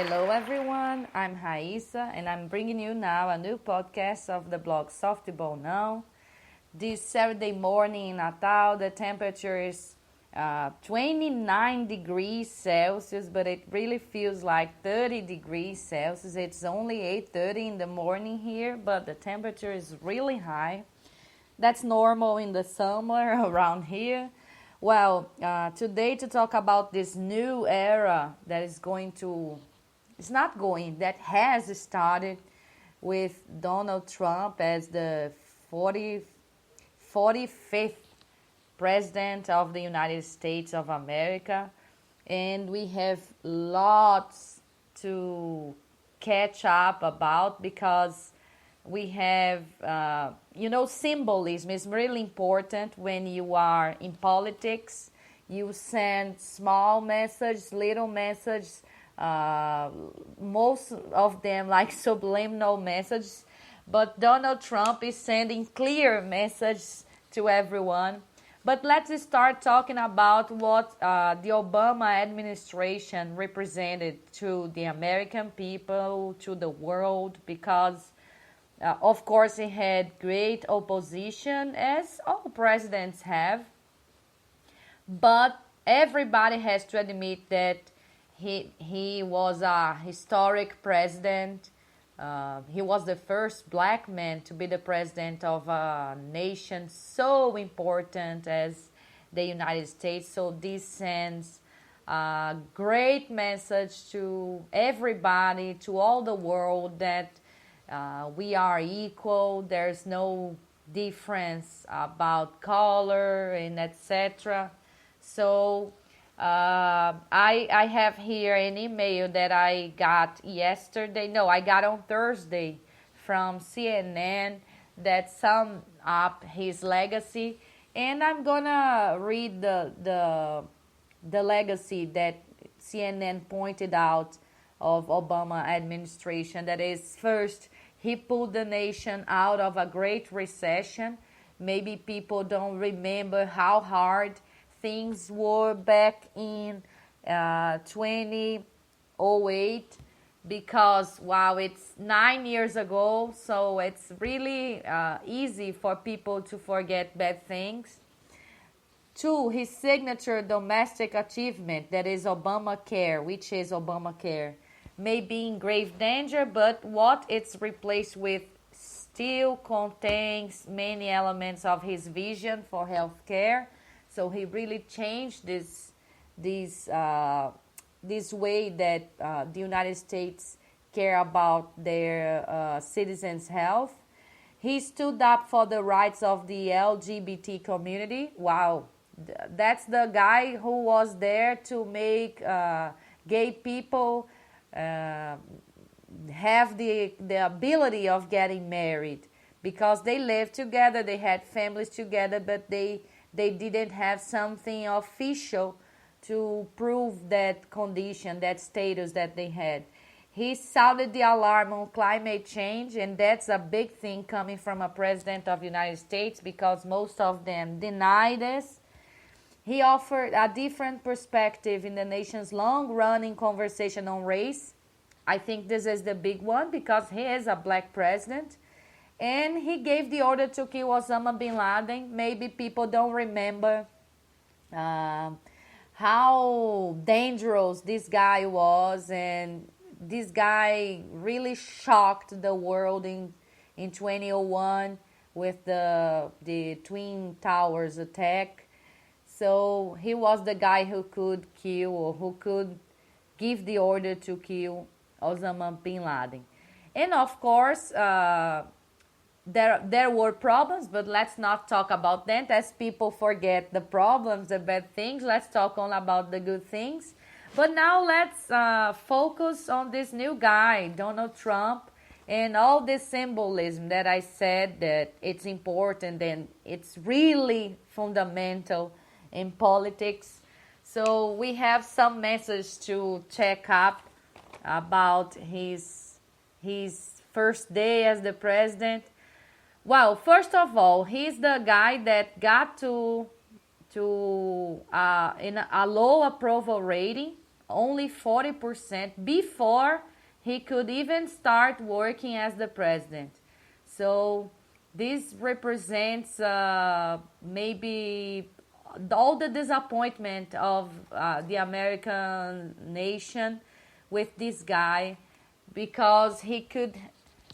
Hello, everyone. I'm Raissa, and I'm bringing you now a new podcast of the blog Softball Now. This Saturday morning in Natal, the temperature is 29 degrees Celsius, but it really feels like 30 degrees Celsius. It's only 8:30 in the morning here, but the temperature is really high. That's normal in the summer around here. Well, today to talk about this new era that is going to, it's not going, that has started with Donald Trump as the 45th President of the United States of America. And we have lots to catch up about because we have, symbolism is really important when you are in politics. You send small messages, little messages, most of them like subliminal messages. But Donald Trump is sending clear messages to everyone. But let's start talking about what the Obama administration represented to the American people, to the world, because of course, he had great opposition, as all presidents have. But everybody has to admit that he was a historic president. He was the first black man to be the president of a nation so important as the United States. So this sends a great message to everybody, to all the world, that we are equal. There's no difference about color and etc. So I have here an email that I got yesterday. No, I got on Thursday from CNN that summed up his legacy, and I'm gonna read the legacy that CNN pointed out of Obama administration. That is, first, he pulled the nation out of a great recession. Maybe people don't remember how hard things were back in 2008 because, wow, it's 9 years ago, so it's really easy for people to forget bad things. Two, his signature domestic achievement, that is Obamacare, which is Obamacare, may be in grave danger, but what it's replaced with still contains many elements of his vision for healthcare. So he really changed this way that the United States care about their citizens' health. He stood up for the rights of the LGBT community. Wow, that's the guy who was there to make gay people have the ability of getting married, because they lived together, they had families together, but they didn't have something official to prove that condition, that status that they had. He sounded the alarm on climate change, and that's a big thing coming from a president of the United States, because most of them deny this. He offered a different perspective in the nation's long-running conversation on race. I think this is the big one because he is a black president. And he gave the order to kill Osama bin Laden. Maybe people don't remember how dangerous this guy was. And this guy really shocked the world in 2001 with the Twin Towers attack. So he was the guy who could kill, or who could give the order to kill Osama bin Laden. And of course, there were problems, but let's not talk about that, as people forget the problems, the bad things. Let's talk only about the good things. But now let's focus on this new guy, Donald Trump, and all this symbolism that I said that it's important and it's really fundamental in politics. So we have some message to check up about his first day as the president. Well, first of all, he's the guy that got to in a low approval rating only 40% before he could even start working as the president. So this represents maybe all the disappointment of the American nation with this guy, because he could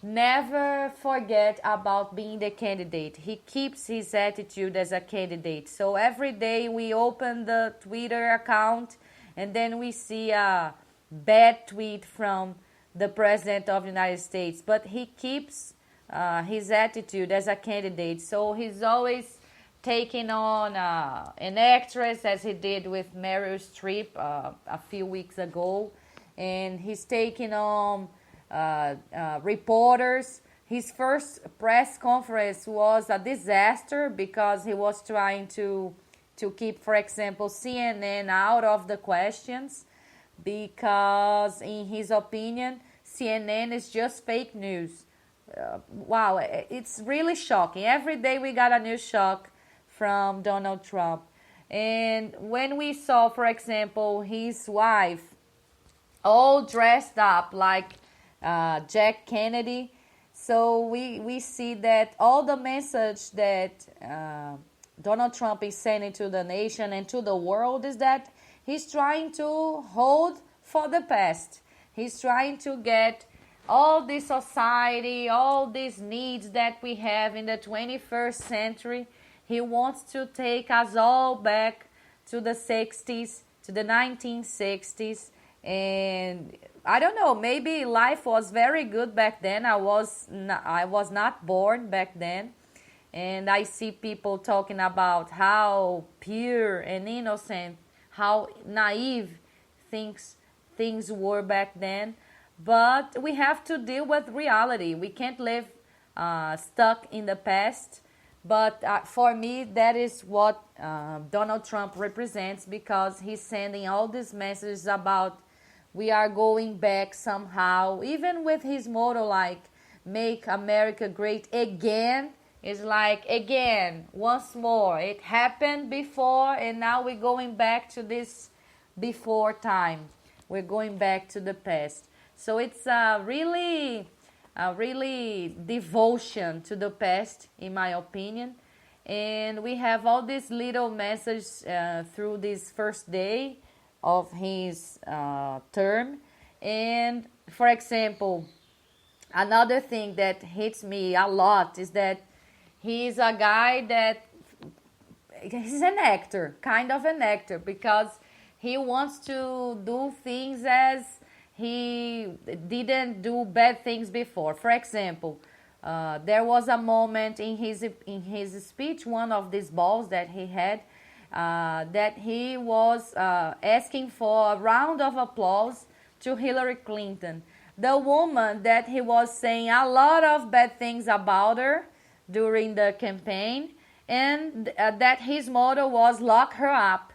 never forget about being the candidate. He keeps his attitude as a candidate. So every day we open the Twitter account and then we see a bad tweet from the President of the United States. But he keeps his attitude as a candidate. So he's always taking on an actress, as he did with Meryl Streep a few weeks ago. And he's taking on reporters. His first press conference was a disaster because he was trying to keep, for example, CNN out of the questions, because in his opinion, CNN is just fake news. Wow, it's really shocking. Every day we got a new shock from Donald Trump. And when we saw, for example, his wife all dressed up like Jack Kennedy, so we see that all the message that Donald Trump is sending to the nation and to the world is that he's trying to hold for the past. He's trying to get all this society, all these needs that we have in the 21st century. He wants to take us all back to the 60s, to the 1960s. And I don't know, maybe life was very good back then. I was not born back then. And I see people talking about how pure and innocent, how naive things were back then. But we have to deal with reality. We can't live stuck in the past. But for me, that is what Donald Trump represents, because he's sending all these messages about we are going back somehow. Even with his motto like "Make America Great Again," it's like again, once more. It happened before, and now we're going back to this before time. We're going back to the past. So it's really devotion to the past, in my opinion. And we have all these little messages through this first day of his term. And for example, another thing that hits me a lot is that he's a guy that he's an actor, kind of an actor, because he wants to do things as he didn't do bad things before. For example, there was a moment in his speech, one of these balls that he had, that he was asking for a round of applause to Hillary Clinton, the woman that he was saying a lot of bad things about her during the campaign, and that his motto was "lock her up."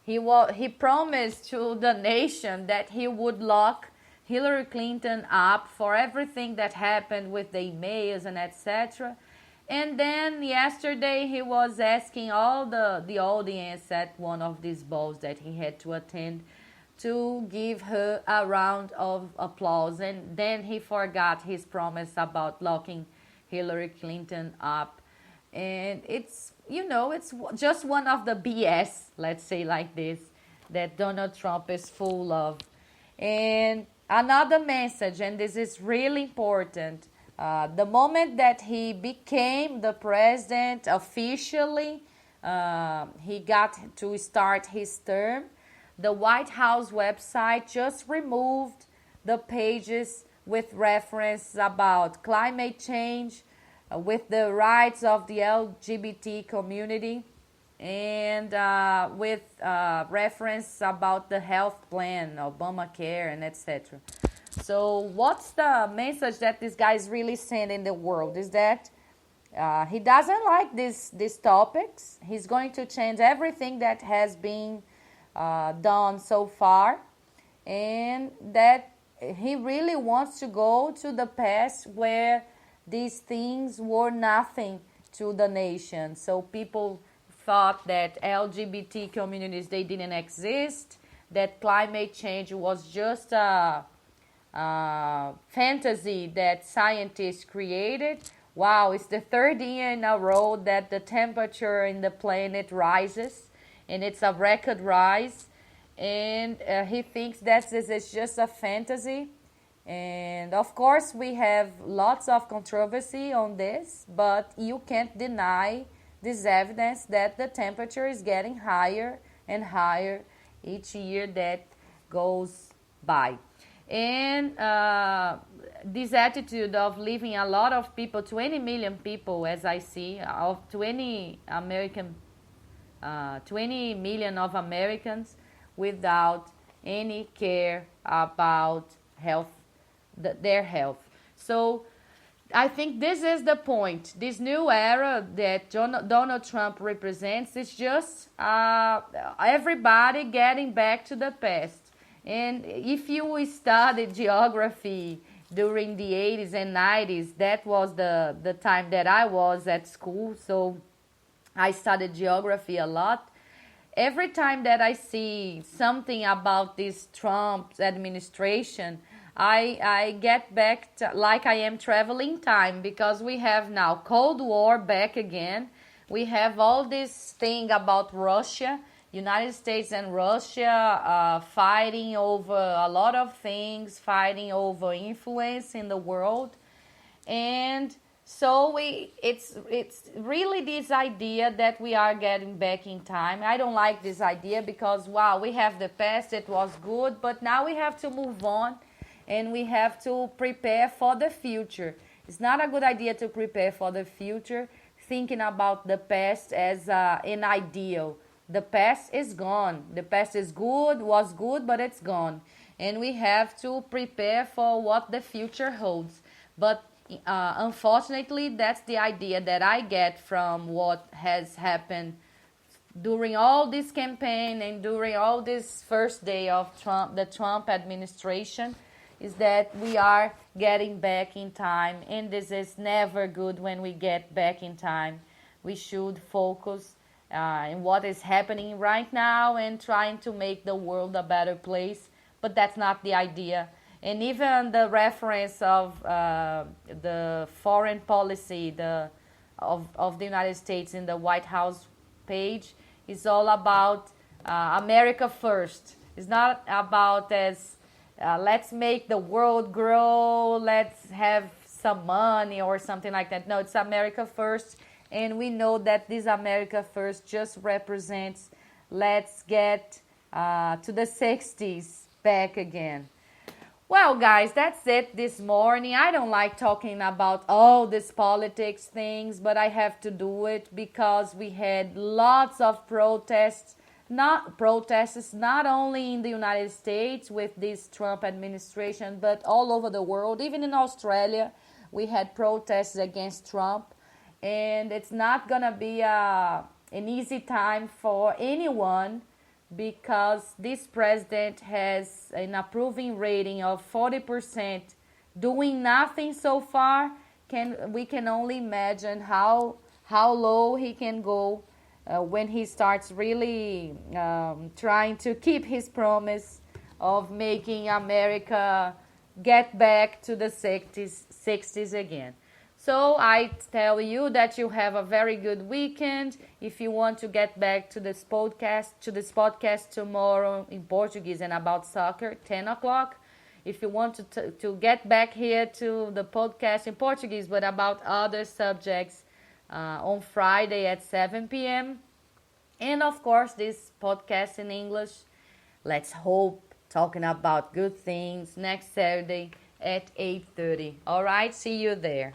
He promised to the nation that he would lock Hillary Clinton up for everything that happened with the emails and etc. And then yesterday he was asking all the audience at one of these balls that he had to attend to give her a round of applause. And then he forgot his promise about locking Hillary Clinton up. And it's, it's just one of the BS, let's say like this, that Donald Trump is full of. And another message, and this is really important, the moment that he became the president officially, he got to start his term, the White House website just removed the pages with reference about climate change, with the rights of the LGBT community, and with reference about the health plan, Obamacare, and etc. So what's the message that this guy is really sending the world is that he doesn't like these topics. He's going to change everything that has been done so far, and that he really wants to go to the past where these things were nothing to the nation. So people thought that LGBT communities, they didn't exist, that climate change was just a fantasy that scientists created. Wow, it's the third year in a row that the temperature in the planet rises, and it's a record rise. And he thinks that this is just a fantasy. And of course, we have lots of controversy on this, but you can't deny this evidence that the temperature is getting higher and higher each year that goes by. And this attitude of leaving a lot of people, 20 million people, as I see, of 20 million of Americans without any care about health, their health. So I think this is the point. This new era that Donald Trump represents is just everybody getting back to the past. And if you studied geography during the 80s and 90s, that was the time that I was at school, so I studied geography a lot. Every time that I see something about this Trump administration, I get back to, like I am traveling time, because we have now Cold War back again. We have all this thing about Russia, United States and Russia fighting over a lot of things, fighting over influence in the world. And so it's really this idea that we are getting back in time. I don't like this idea because, wow, we have the past, it was good, but now we have to move on and we have to prepare for the future. It's not a good idea to prepare for the future thinking about the past as an ideal. The past is gone. The past is good, was good, but it's gone. And we have to prepare for what the future holds. But unfortunately, that's the idea that I get from what has happened during all this campaign and during all this first day of the Trump administration, is that we are getting back in time. And this is never good when we get back in time. We should focus in what is happening right now and trying to make the world a better place, but that's not the idea. And even the reference of the foreign policy of the United States in the White House page is all about America first. It's not about as let's make the world grow, let's have some money or something like that. No, it's America first. And we know that this America first just represents let's get to the 60s back again. Well, guys, that's it this morning. I don't like talking about all these politics things, but I have to do it because we had lots of protests, not only in the United States with this Trump administration, but all over the world. Even in Australia, we had protests against Trump. And it's not going to be an easy time for anyone because this president has an approving rating of 40%, doing nothing so far. We can only imagine how low he can go when he starts really trying to keep his promise of making America get back to the 60s again. So I tell you that you have a very good weekend. If you want to get back to this podcast tomorrow in Portuguese and about soccer, 10 o'clock. If you want to get back here to the podcast in Portuguese, but about other subjects on Friday at 7 p.m. And of course, this podcast in English, let's hope, talking about good things next Saturday at 8:30. All right, see you there.